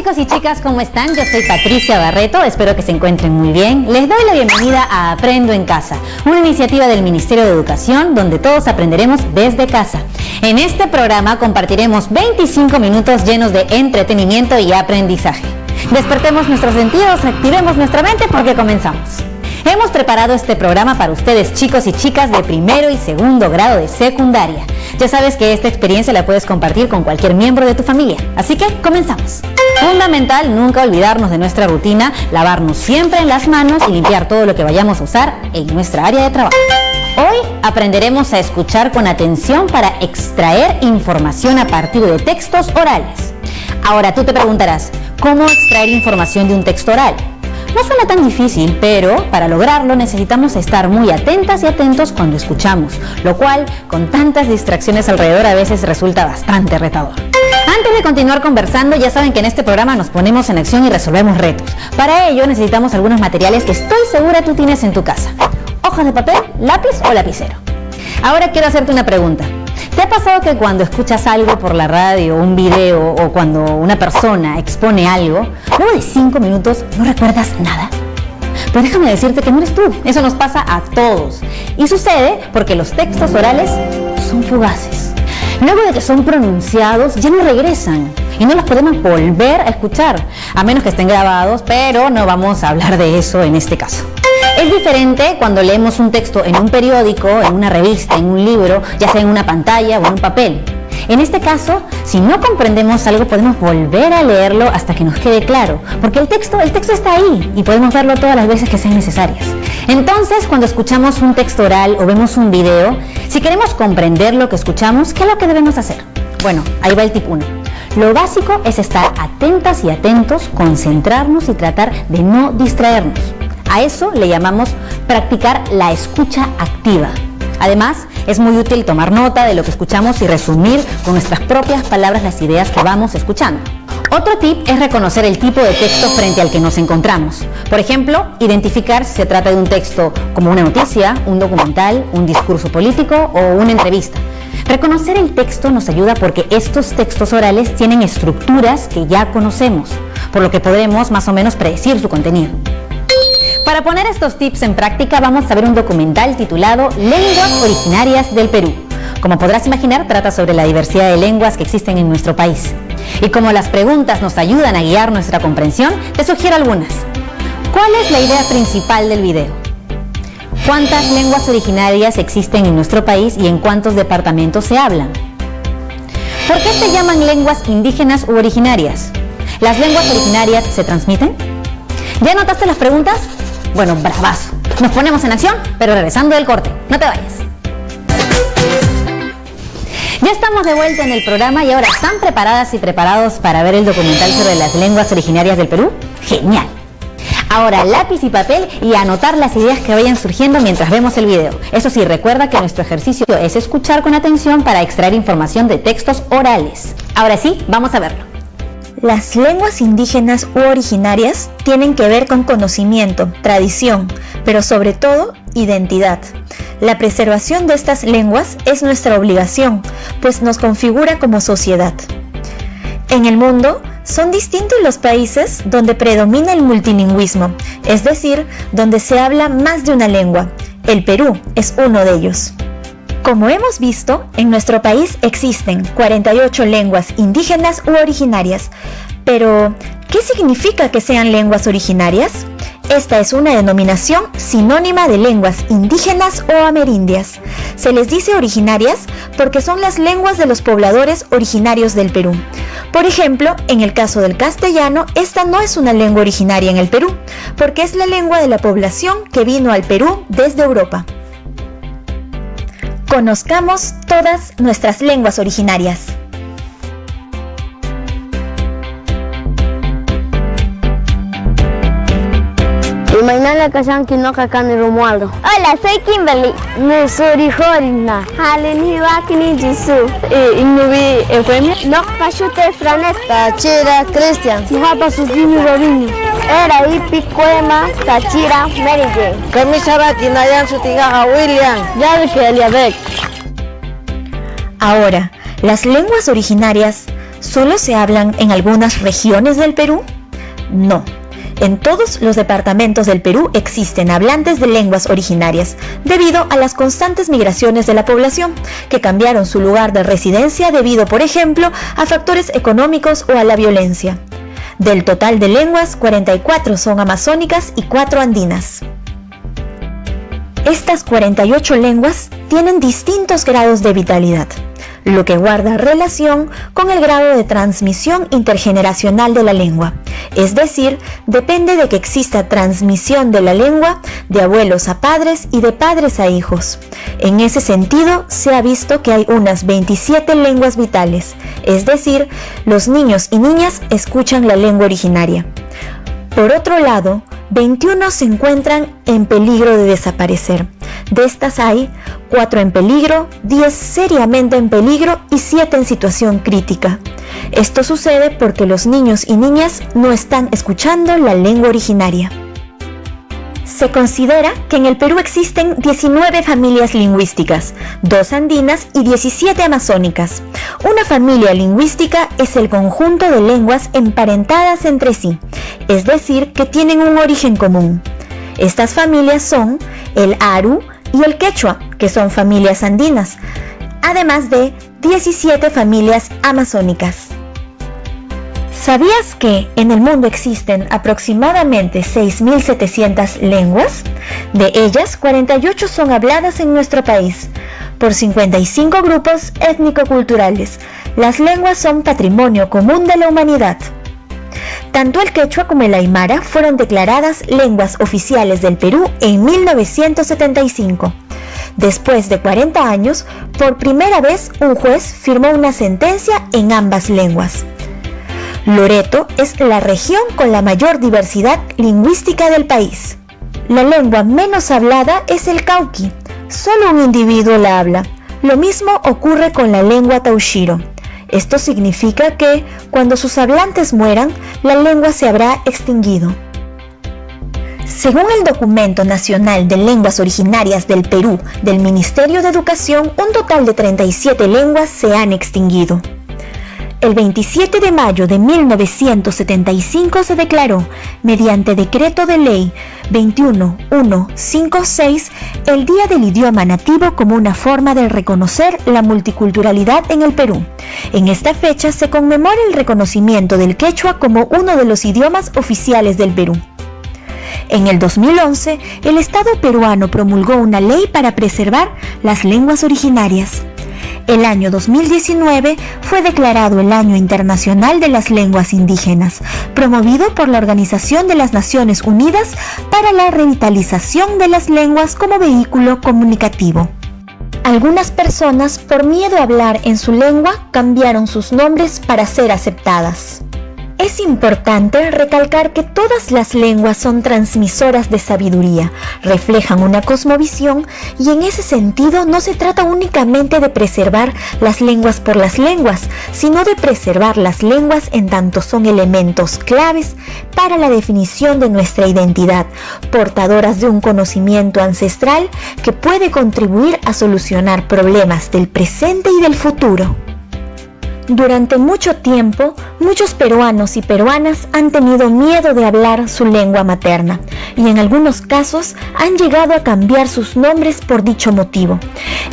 chicos y chicas, ¿cómo están? Yo soy Patricia Barreto, espero que se encuentren muy bien. Les doy la bienvenida a Aprendo en Casa, una iniciativa del Ministerio de Educación donde todos aprenderemos desde casa. En este programa compartiremos 25 minutos llenos de entretenimiento y aprendizaje. Despertemos nuestros sentidos, activemos nuestra mente porque comenzamos. Hemos preparado este programa para ustedes, chicos y chicas de primero y segundo grado de secundaria. Ya sabes que esta experiencia la puedes compartir con cualquier miembro de tu familia. Así que comenzamos. Fundamental nunca olvidarnos de nuestra rutina, lavarnos siempre las manos y limpiar todo lo que vayamos a usar en nuestra área de trabajo. Hoy aprenderemos a escuchar con atención para extraer información a partir de textos orales. Ahora tú te preguntarás, ¿cómo extraer información de un texto oral? No suena tan difícil, pero para lograrlo necesitamos estar muy atentas y atentos cuando escuchamos, lo cual, con tantas distracciones alrededor, a veces resulta bastante retador. Antes de continuar conversando, ya saben que en este programa nos ponemos en acción y resolvemos retos. Para ello necesitamos algunos materiales que estoy segura tú tienes en tu casa. Hojas de papel, lápiz o lapicero. Ahora quiero hacerte una pregunta. ¿Te ha pasado que cuando escuchas algo por la radio, un video o cuando una persona expone algo, luego de 5 minutos no recuerdas nada? Pues déjame decirte que no eres tú, eso nos pasa a todos. Y sucede porque los textos orales son fugaces. Luego de que son pronunciados ya no regresan y no los podemos volver a escuchar, a menos que estén grabados, pero no vamos a hablar de eso en este caso. Es diferente cuando leemos un texto en un periódico, en una revista, en un libro, ya sea en una pantalla o en un papel. En este caso, si no comprendemos algo, podemos volver a leerlo hasta que nos quede claro, porque el texto está ahí y podemos verlo todas las veces que sean necesarias. Entonces, cuando escuchamos un texto oral o vemos un video, si queremos comprender lo que escuchamos, ¿qué es lo que debemos hacer? Bueno, ahí va el tip 1. Lo básico es estar atentas y atentos, concentrarnos y tratar de no distraernos. A eso le llamamos practicar la escucha activa. Además, es muy útil tomar nota de lo que escuchamos y resumir con nuestras propias palabras las ideas que vamos escuchando. Otro tip es reconocer el tipo de texto frente al que nos encontramos. Por ejemplo, identificar si se trata de un texto como una noticia, un documental, un discurso político o una entrevista. Reconocer el texto nos ayuda porque estos textos orales tienen estructuras que ya conocemos, por lo que podremos más o menos predecir su contenido. Para poner estos tips en práctica vamos a ver un documental titulado Lenguas Originarias del Perú. Como podrás imaginar, trata sobre la diversidad de lenguas que existen en nuestro país. Y como las preguntas nos ayudan a guiar nuestra comprensión, te sugiero algunas. ¿Cuál es la idea principal del video? ¿Cuántas lenguas originarias existen en nuestro país y en cuántos departamentos se hablan? ¿Por qué se llaman lenguas indígenas u originarias? ¿Las lenguas originarias se transmiten? ¿Ya anotaste las preguntas? Bueno, bravazo. Nos ponemos en acción, pero regresando del corte. No te vayas. Ya estamos de vuelta en el programa y ahora, ¿están preparadas y preparados para ver el documental sobre las lenguas originarias del Perú? ¡Genial! Ahora, lápiz y papel y anotar las ideas que vayan surgiendo mientras vemos el video. Eso sí, recuerda que nuestro ejercicio es escuchar con atención para extraer información de textos orales. Ahora sí, vamos a verlo. Las lenguas indígenas u originarias tienen que ver con conocimiento, tradición, pero sobre todo, identidad. La preservación de estas lenguas es nuestra obligación, pues nos configura como sociedad. En el mundo, son distintos los países donde predomina el multilingüismo, es decir, donde se habla más de una lengua. El Perú es uno de ellos. Como hemos visto, en nuestro país existen 48 lenguas indígenas u originarias. Pero, ¿qué significa que sean lenguas originarias? Esta es una denominación sinónima de lenguas indígenas o amerindias. Se les dice originarias porque son las lenguas de los pobladores originarios del Perú. Por ejemplo, en el caso del castellano, esta no es una lengua originaria en el Perú, porque es la lengua de la población que vino al Perú desde Europa. Conozcamos todas nuestras lenguas originarias. Imainala Kashanki no Kakani Romualdo. Hola, soy Kimberly. No soy Jorina. Haleni Wakini Jisu. Inubi Eufemia. No Pashute Franet. Tachira Christian. Muhapa Sukini Robini. Era Ipi Cuema Tachira Mary Jane. Kamishabaki Nayan Sutigaja William. Ya de que Eliabek. Ahora, las lenguas originarias ¿Solo se hablan en algunas regiones del Perú? No. En todos los departamentos del Perú existen hablantes de lenguas originarias, debido a las constantes migraciones de la población, que cambiaron su lugar de residencia debido, por ejemplo, a factores económicos o a la violencia. Del total de lenguas, 44 son amazónicas y 4 andinas. Estas 48 lenguas tienen distintos grados de vitalidad, lo que guarda relación con el grado de transmisión intergeneracional de la lengua. Es decir, depende de que exista transmisión de la lengua de abuelos a padres y de padres a hijos. En ese sentido, se ha visto que hay unas 27 lenguas vitales, es decir, los niños y niñas escuchan la lengua originaria. Por otro lado, 21 se encuentran en peligro de desaparecer. De estas hay 4 en peligro, 10 seriamente en peligro y 7 en situación crítica. Esto sucede porque los niños y niñas no están escuchando la lengua originaria. Se considera que en el Perú existen 19 familias lingüísticas, 2 andinas y 17 amazónicas. Una familia lingüística es el conjunto de lenguas emparentadas entre sí, es decir, que tienen un origen común. Estas familias son el aru y el quechua, que son familias andinas, además de 17 familias amazónicas. ¿Sabías que en el mundo existen aproximadamente 6.700 lenguas? De ellas, 48 son habladas en nuestro país por 55 grupos étnico-culturales. Las lenguas son patrimonio común de la humanidad. Tanto el quechua como el aymara fueron declaradas lenguas oficiales del Perú en 1975. Después de 40 años, por primera vez un juez firmó una sentencia en ambas lenguas. Loreto es la región con la mayor diversidad lingüística del país. La lengua menos hablada es el cauqui, solo un individuo la habla. Lo mismo ocurre con la lengua taushiro. Esto significa que, cuando sus hablantes mueran, la lengua se habrá extinguido. Según el Documento Nacional de Lenguas Originarias del Perú del Ministerio de Educación, un total de 37 lenguas se han extinguido. El 27 de mayo de 1975 se declaró, mediante Decreto de Ley 21156, el Día del Idioma Nativo como una forma de reconocer la multiculturalidad en el Perú. En esta fecha se conmemora el reconocimiento del quechua como uno de los idiomas oficiales del Perú. En el 2011, el Estado peruano promulgó una ley para preservar las lenguas originarias. El año 2019 fue declarado el Año Internacional de las Lenguas Indígenas, promovido por la Organización de las Naciones Unidas para la Revitalización de las Lenguas como vehículo comunicativo. Algunas personas, por miedo a hablar en su lengua, cambiaron sus nombres para ser aceptadas. Es importante recalcar que todas las lenguas son transmisoras de sabiduría, reflejan una cosmovisión y en ese sentido no se trata únicamente de preservar las lenguas por las lenguas, sino de preservar las lenguas en tanto son elementos claves para la definición de nuestra identidad, portadoras de un conocimiento ancestral que puede contribuir a solucionar problemas del presente y del futuro. Durante mucho tiempo, muchos peruanos y peruanas han tenido miedo de hablar su lengua materna y en algunos casos han llegado a cambiar sus nombres por dicho motivo.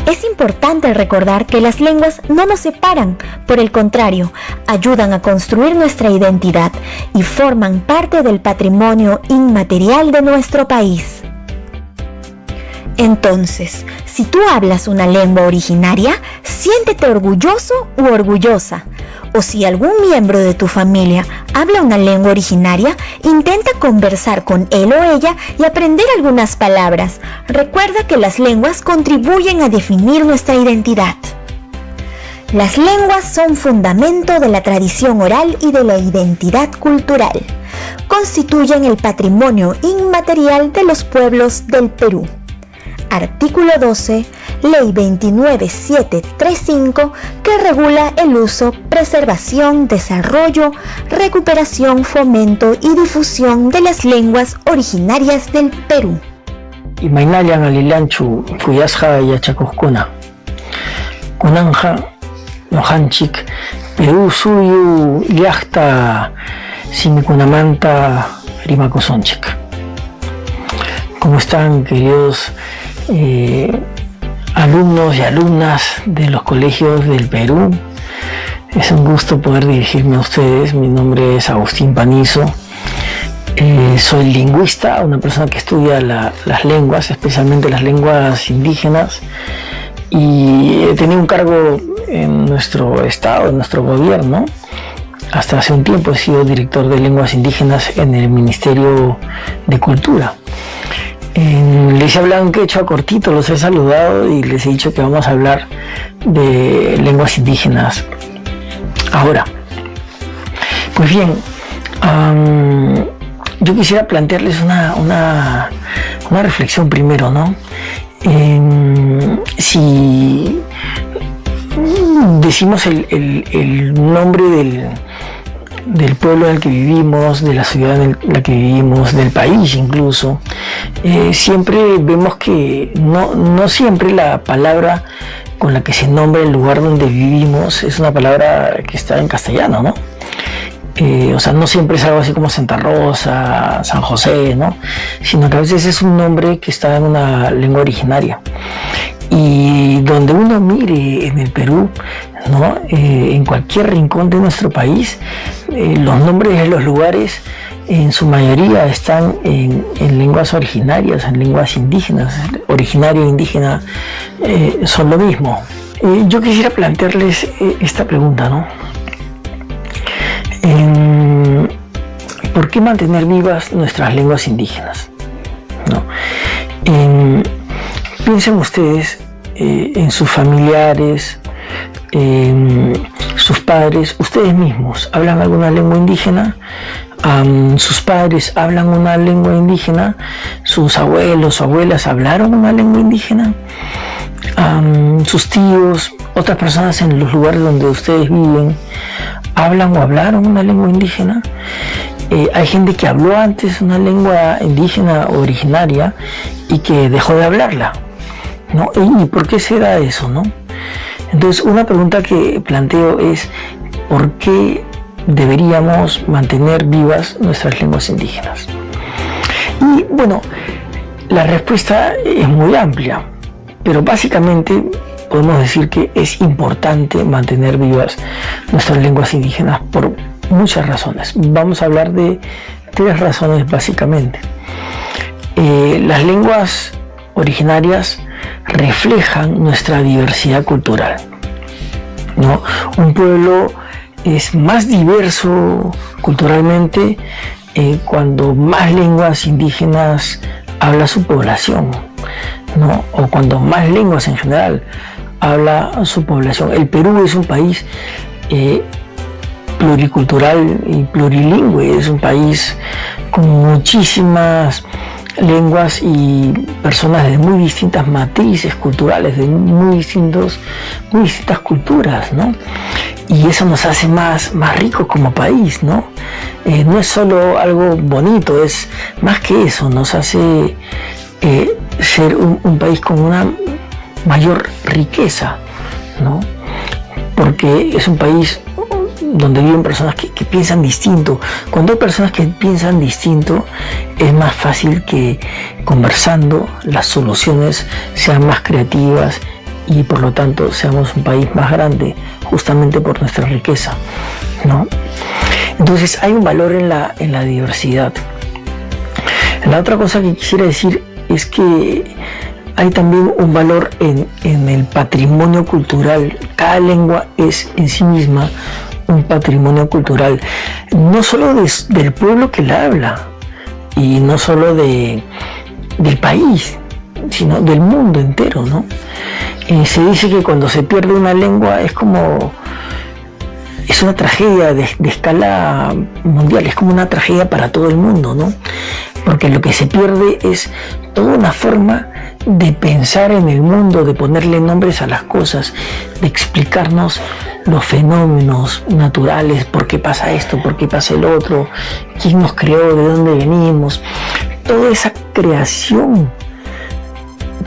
Es importante recordar que las lenguas no nos separan, por el contrario, ayudan a construir nuestra identidad y forman parte del patrimonio inmaterial de nuestro país. Entonces, si tú hablas una lengua originaria, siéntete orgulloso u orgullosa. O si algún miembro de tu familia habla una lengua originaria, intenta conversar con él o ella y aprender algunas palabras. Recuerda que las lenguas contribuyen a definir nuestra identidad. Las lenguas son fundamento de la tradición oral y de la identidad cultural. Constituyen el patrimonio inmaterial de los pueblos del Perú. Artículo 12, Ley 29735, que regula el uso, preservación, desarrollo, recuperación, fomento y difusión de las lenguas originarias del Perú. Imaynallan alilanchu kuyasqa yachakuqkuna. Kunanja Nohanchik, Perú suyu llaqta simikunamanta rimakosonchik. ¿Cómo están, queridos alumnos y alumnas de los colegios del Perú? Es un gusto poder dirigirme a ustedes. Mi nombre es Agustín Panizo. Soy lingüista, una persona que estudia las lenguas, especialmente las lenguas indígenas, y he tenido un cargo en nuestro estado, en nuestro gobierno. Hasta hace un tiempo he sido director de lenguas indígenas en el Ministerio de Cultura. Les he hablado en quechua cortito, los he saludado y les he dicho que vamos a hablar de lenguas indígenas ahora. Pues bien, yo quisiera plantearles una reflexión primero, ¿no? Si decimos el nombre del pueblo en el que vivimos, de la ciudad en la que vivimos, del país incluso, siempre vemos que no siempre la palabra con la que se nombra el lugar donde vivimos es una palabra que está en castellano, ¿no? O sea, no siempre es algo así como Santa Rosa, San José, ¿no? Sino que a veces es un nombre que está en una lengua originaria. Y donde uno mire en el Perú, ¿no? En cualquier rincón de nuestro país, los nombres de los lugares en su mayoría están en lenguas originarias, en lenguas indígenas. Originario e indígena son lo mismo. Yo quisiera plantearles esta pregunta, ¿no? ¿Por qué mantener vivas nuestras lenguas indígenas? ¿No? Piensen ustedes en sus familiares, sus padres, ustedes mismos hablan alguna lengua indígena, sus padres hablan una lengua indígena, sus abuelos o abuelas hablaron una lengua indígena, sus tíos, otras personas en los lugares donde ustedes viven, hablan o hablaron una lengua indígena. Hay gente que habló antes una lengua indígena originaria y que dejó de hablarla, ¿no? ¿Y por qué se da eso, no? Entonces, una pregunta que planteo es: ¿por qué deberíamos mantener vivas nuestras lenguas indígenas? Y bueno, la respuesta es muy amplia, pero básicamente podemos decir que es importante mantener vivas nuestras lenguas indígenas por muchas razones. Vamos a hablar de 3 razones básicamente. Las lenguas originarias reflejan nuestra diversidad cultural, ¿no? Un pueblo es más diverso culturalmente cuando más lenguas indígenas habla su población, ¿no? O cuando más lenguas en general habla su población. El Perú es un país pluricultural y plurilingüe, es un país con muchísimas lenguas y personas de muy distintas matrices culturales, de muy distintas culturas, ¿no? Y eso nos hace más ricos como país, ¿no? No es solo algo bonito, es más que eso, nos hace ser un país con una mayor riqueza, ¿no? Porque es un país donde viven personas que piensan distinto. Cuando hay personas que piensan distinto, es más fácil que conversando las soluciones sean más creativas y por lo tanto seamos un país más grande, justamente por nuestra riqueza, ¿no? Entonces hay un valor en la diversidad. La otra cosa que quisiera decir es que hay también un valor en el patrimonio cultural. Cada lengua es en sí misma un patrimonio cultural, no solo del pueblo que la habla y no solo del país, sino del mundo entero, ¿no? Se dice que cuando se pierde una lengua es una tragedia de escala mundial, es como una tragedia para todo el mundo, ¿no? Porque lo que se pierde es toda una forma de pensar en el mundo, de ponerle nombres a las cosas, de explicarnos los fenómenos naturales, por qué pasa esto, por qué pasa el otro, quién nos creó, de dónde venimos. Toda esa creación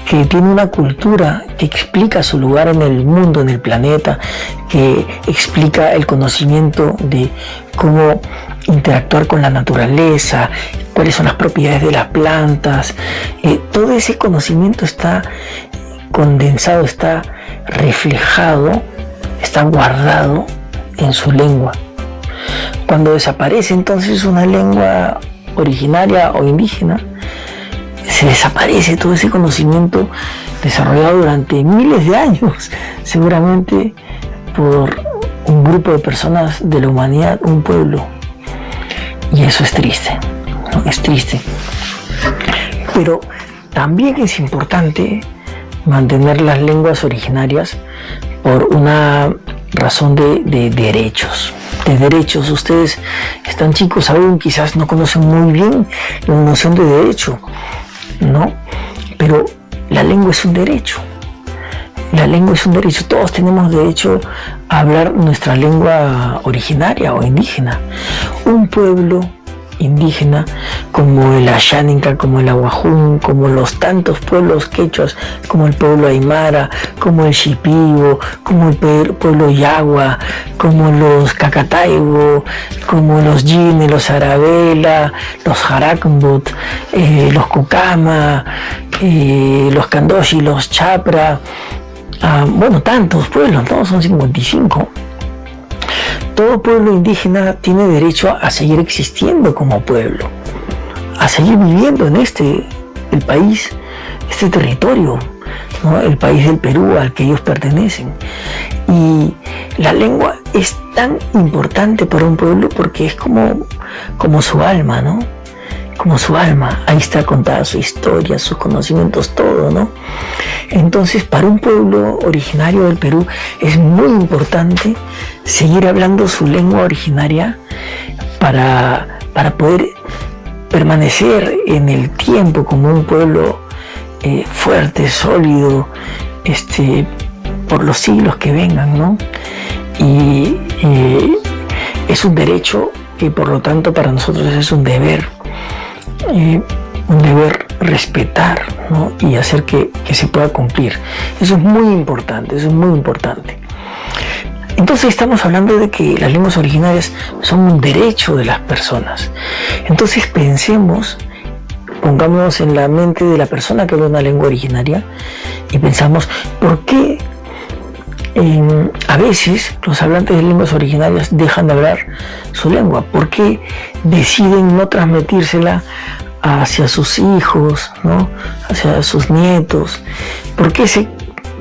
que tiene una cultura que explica su lugar en el mundo, en el planeta, que explica el conocimiento de cómo interactuar con la naturaleza, cuáles son las propiedades de las plantas. Todo ese conocimiento está condensado, está reflejado, está guardado en su lengua. Cuando desaparece entonces una lengua originaria o indígena, se desaparece todo ese conocimiento desarrollado durante miles de años, seguramente por un grupo de personas de la humanidad, un pueblo. Y eso es triste, ¿no? Es triste. Pero también es importante mantener las lenguas originarias por una razón de derechos. De derechos, ustedes están chicos aún, quizás no conocen muy bien la noción de derecho, ¿no? Pero la lengua es un derecho. La lengua es un derecho. Todos tenemos derecho a hablar nuestra lengua originaria o indígena. Un pueblo indígena como el Ashaninka, como el Aguajún, como los tantos pueblos quechuas, como el pueblo Aymara, como el Shipibo, como el pueblo Yagua, como los Cacataibo, como los Yine, los Arabela, los Jarakmbut, los Cucama, los Candoshi, los Chapra, bueno, tantos pueblos, ¿no? Son 55. Todo pueblo indígena tiene derecho a seguir existiendo como pueblo, a seguir viviendo en el país, este territorio, ¿no? El país del Perú al que ellos pertenecen. Y la lengua es tan importante para un pueblo porque es como su alma, ¿no? Como su alma, ahí está contada su historia, sus conocimientos, todo, ¿no? Entonces, para un pueblo originario del Perú es muy importante seguir hablando su lengua originaria para poder permanecer en el tiempo como un pueblo fuerte, sólido, por los siglos que vengan, ¿no? Y es un derecho que por lo tanto para nosotros es un deber respetar, ¿no? Y hacer que se pueda cumplir. Eso es muy importante, eso es muy importante. Entonces estamos hablando de que las lenguas originarias son un derecho de las personas. Entonces pongámonos en la mente de la persona que habla una lengua originaria y pensamos, ¿por qué a veces los hablantes de lenguas originarias dejan de hablar su lengua? ¿Por qué deciden no transmitírsela hacia sus hijos, ¿no? Hacia sus nietos? ¿Por qué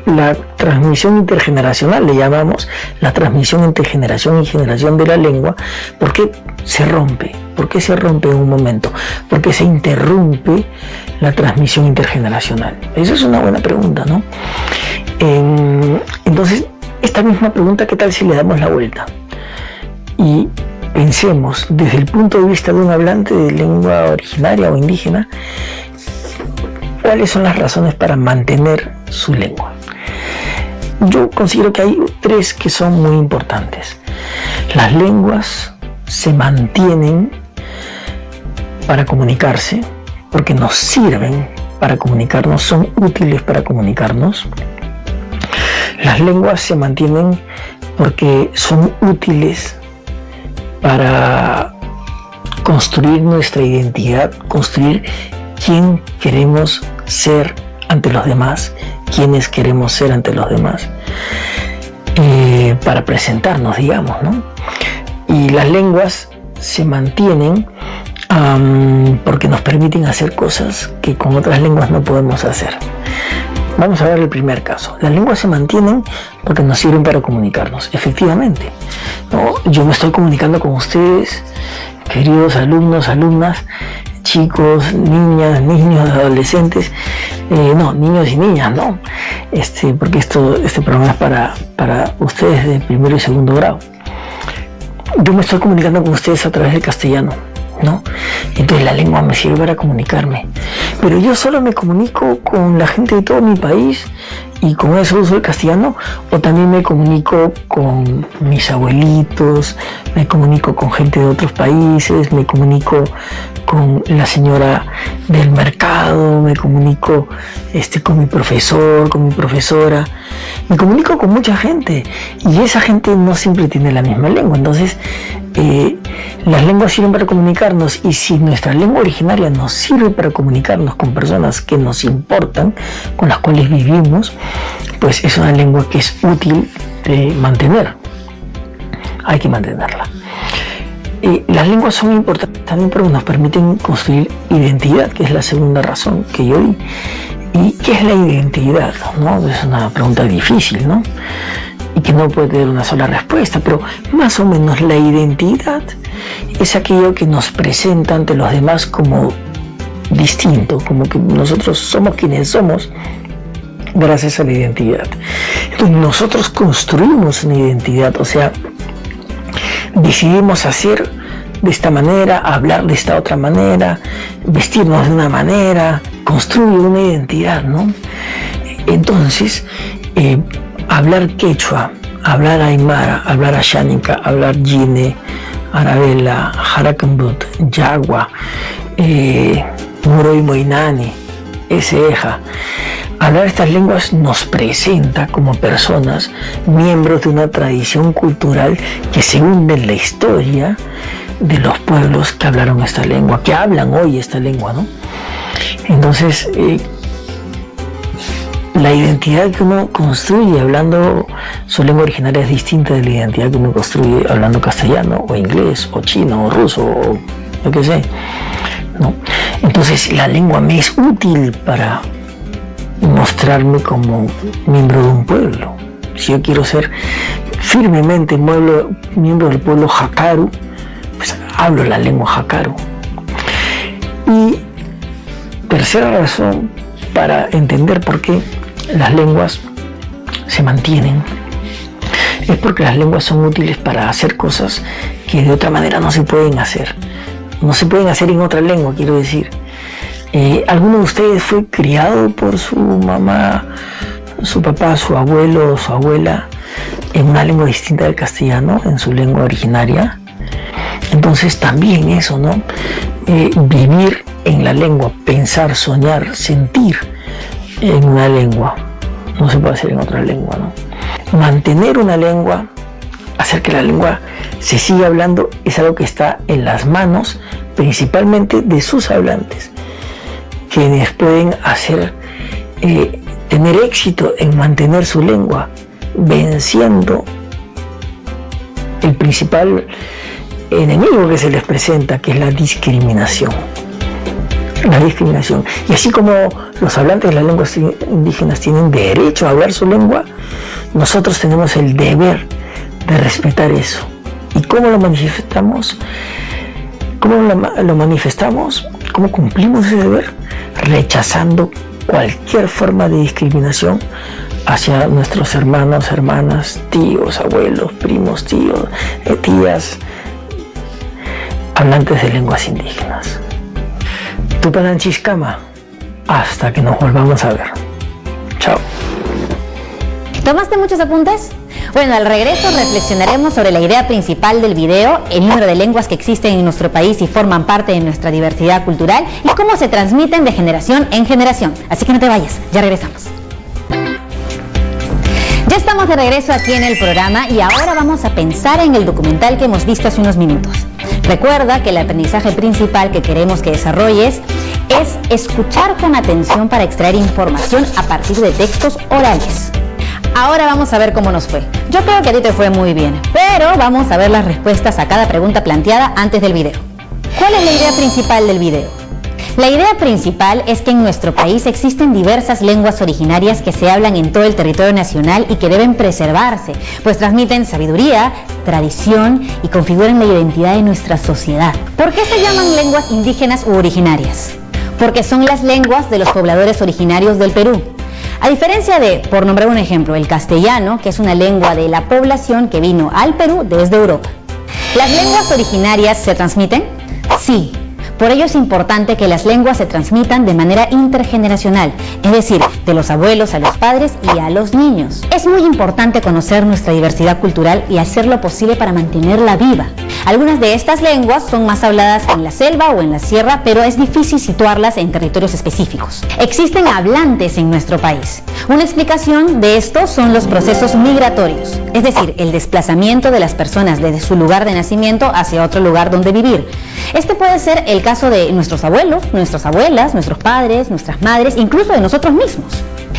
la transmisión intergeneracional, le llamamos, la transmisión entre generación y generación de la lengua, ¿por qué se rompe? ¿Por qué se rompe en un momento? ¿Por qué se interrumpe la transmisión intergeneracional? Esa es una buena pregunta, ¿no? Entonces, esta misma pregunta, ¿qué tal si le damos la vuelta? Y pensemos, desde el punto de vista de un hablante de lengua originaria o indígena, ¿cuáles son las razones para mantener su lengua? Yo considero que hay 3 que son muy importantes. Las lenguas se mantienen para comunicarse, porque nos sirven para comunicarnos, son útiles para comunicarnos. Las lenguas se mantienen porque son útiles para construir nuestra identidad, construir quién queremos ser ante los demás, quiénes queremos ser ante los demás, para presentarnos, digamos, ¿no? Y las lenguas se mantienen porque nos permiten hacer cosas que con otras lenguas no podemos hacer. Vamos a ver el primer caso. Las lenguas se mantienen porque nos sirven para comunicarnos. Efectivamente, ¿no? Yo me estoy comunicando con ustedes, queridos alumnos, alumnas, chicos, niñas, niños, adolescentes, niños y niñas, ¿no? Porque este programa es para ustedes de primero y segundo grado. Yo me estoy comunicando con ustedes a través del castellano, ¿no? Entonces la lengua me sirve para comunicarme, pero yo solo me comunico con la gente de todo mi país y con eso uso el castellano, o también me comunico con mis abuelitos, me comunico con gente de otros países, me comunico con la señora del mercado, me comunico con mi profesor, con mi profesora, me comunico con mucha gente, y esa gente no siempre tiene la misma lengua. Entonces las lenguas sirven para comunicarnos, y si nuestra lengua originaria nos sirve para comunicarnos con personas que nos importan, con las cuales vivimos, pues es una lengua que es útil de mantener. Hay que mantenerla. Las lenguas son importantes también porque nos permiten construir identidad, que es la segunda razón que yo di. ¿Y qué es la identidad? ¿No? Es una pregunta difícil, ¿no? Y que no puede tener una sola respuesta, pero más o menos la identidad es aquello que nos presenta ante los demás como distinto, como que nosotros somos quienes somos gracias a la identidad. Entonces nosotros construimos una identidad, o sea, decidimos hacer de esta manera, hablar de esta otra manera, vestirnos de una manera, construye una identidad, ¿no? Entonces, hablar quechua, hablar aymara, hablar ashánica, hablar yine, arabela, jarakambut, yagua, moroy moinani, eseja. Hablar estas lenguas nos presenta como personas, miembros de una tradición cultural que se hunde en la historia de los pueblos que hablaron esta lengua, que hablan hoy esta lengua, ¿no? Entonces, la identidad que uno construye hablando su lengua originaria es distinta de la identidad que uno construye hablando castellano, o inglés, o chino, o ruso, o yo qué sé, ¿no? Entonces, la lengua me es útil para mostrarme como miembro de un pueblo. Si yo quiero ser firmemente miembro del pueblo jakaru, pues hablo la lengua jakaru. Y tercera razón para entender por qué las lenguas se mantienen es porque las lenguas son útiles para hacer cosas que de otra manera no se pueden hacer. No se pueden hacer en otra lengua, quiero decir. ¿Alguno de ustedes fue criado por su mamá, su papá, su abuelo o su abuela en una lengua distinta del castellano, en su lengua originaria? Entonces también eso, ¿no? Vivir en la lengua, pensar, soñar, sentir en una lengua, no se puede hacer en otra lengua, ¿no? Mantener una lengua, hacer que la lengua se siga hablando, es algo que está en las manos principalmente de sus hablantes, quienes pueden tener éxito en mantener su lengua, venciendo el principal enemigo que se les presenta, que es la discriminación. La discriminación. Y así como los hablantes de las lenguas indígenas tienen derecho a hablar su lengua, nosotros tenemos el deber de respetar eso. ¿Y cómo lo manifestamos? ¿Cómo cumplimos ese deber? Rechazando cualquier forma de discriminación hacia nuestros hermanos, hermanas, tíos, abuelos, primos, tíos, tías, hablantes de lenguas indígenas. Tupananchiscama, hasta que nos volvamos a ver. Chao. ¿Tomaste muchos apuntes? Bueno, al regreso reflexionaremos sobre la idea principal del video, el número de lenguas que existen en nuestro país y forman parte de nuestra diversidad cultural y cómo se transmiten de generación en generación. Así que no te vayas, ya regresamos. Ya estamos de regreso aquí en el programa y ahora vamos a pensar en el documental que hemos visto hace unos minutos. Recuerda que el aprendizaje principal que queremos que desarrolles es escuchar con atención para extraer información a partir de textos orales. Ahora vamos a ver cómo nos fue. Yo creo que a ti te fue muy bien, pero vamos a ver las respuestas a cada pregunta planteada antes del video. ¿Cuál es la idea principal del video? La idea principal es que en nuestro país existen diversas lenguas originarias que se hablan en todo el territorio nacional y que deben preservarse, pues transmiten sabiduría, tradición y configuran la identidad de nuestra sociedad. ¿Por qué se llaman lenguas indígenas u originarias? Porque son las lenguas de los pobladores originarios del Perú. A diferencia de, por nombrar un ejemplo, el castellano, que es una lengua de la población que vino al Perú desde Europa. ¿Las lenguas originarias se transmiten? Sí, Por ello es importante que las lenguas se transmitan de manera intergeneracional, es decir, de los abuelos a los padres y a los niños. Es muy importante conocer nuestra diversidad cultural y hacer lo posible para mantenerla viva. Algunas de estas lenguas son más habladas en la selva o en la sierra, pero es difícil situarlas en territorios específicos. Existen hablantes en nuestro país. Una explicación de esto son los procesos migratorios, es decir, el desplazamiento de las personas desde su lugar de nacimiento hacia otro lugar donde vivir. Este puede ser el caso de nuestros abuelos, nuestras abuelas, nuestros padres, nuestras madres, incluso de nosotros mismos.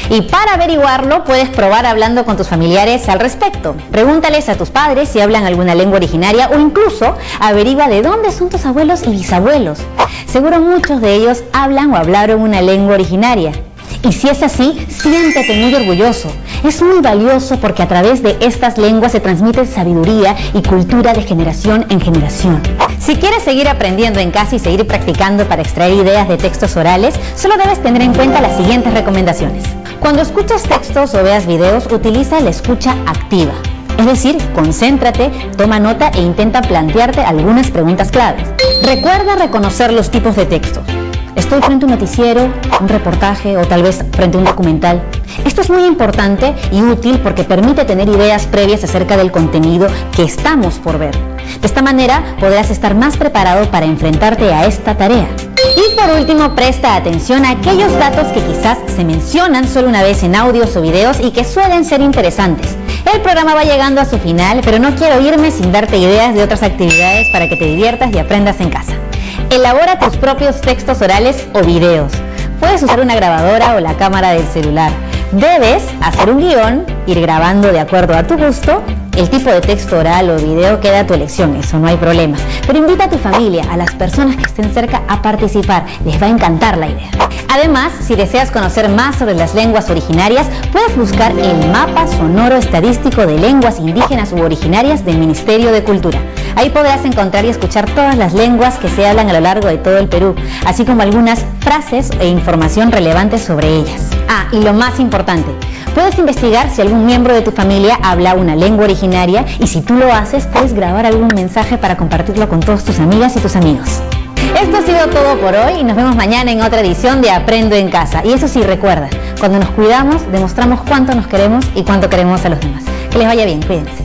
Y para averiguarlo, puedes probar hablando con tus familiares al respecto. Pregúntales a tus padres si hablan alguna lengua originaria o incluso averigua de dónde son tus abuelos y bisabuelos. Seguro muchos de ellos hablan o hablaron una lengua originaria. Y si es así, siéntete muy orgulloso. Es muy valioso porque a través de estas lenguas se transmite sabiduría y cultura de generación en generación. Si quieres seguir aprendiendo en casa y seguir practicando para extraer ideas de textos orales, solo debes tener en cuenta las siguientes recomendaciones. Cuando escuches textos o veas videos, utiliza la escucha activa. Es decir, concéntrate, toma nota e intenta plantearte algunas preguntas claves. Recuerda reconocer los tipos de textos. Estoy frente a un noticiero, un reportaje o tal vez frente a un documental. Esto es muy importante y útil porque permite tener ideas previas acerca del contenido que estamos por ver. De esta manera podrás estar más preparado para enfrentarte a esta tarea. Y por último, presta atención a aquellos datos que quizás se mencionan solo una vez en audios o videos y que suelen ser interesantes. El programa va llegando a su final, pero no quiero irme sin darte ideas de otras actividades para que te diviertas y aprendas en casa. Elabora tus propios textos orales o videos. Puedes usar una grabadora o la cámara del celular. Debes hacer un guión, ir grabando de acuerdo a tu gusto. El tipo de texto oral o video queda a tu elección, eso no hay problema. Pero invita a tu familia, a las personas que estén cerca a participar. Les va a encantar la idea. Además, si deseas conocer más sobre las lenguas originarias, puedes buscar el Mapa Sonoro Estadístico de Lenguas Indígenas u Originarias del Ministerio de Cultura. Ahí podrás encontrar y escuchar todas las lenguas que se hablan a lo largo de todo el Perú, así como algunas frases e información relevante sobre ellas. Ah, y lo más importante, puedes investigar si algún miembro de tu familia habla una lengua originaria y si tú lo haces, puedes grabar algún mensaje para compartirlo con todas tus amigas y tus amigos. Esto ha sido todo por hoy y nos vemos mañana en otra edición de Aprendo en Casa. Y eso sí, recuerda, cuando nos cuidamos, demostramos cuánto nos queremos y cuánto queremos a los demás. Que les vaya bien, cuídense.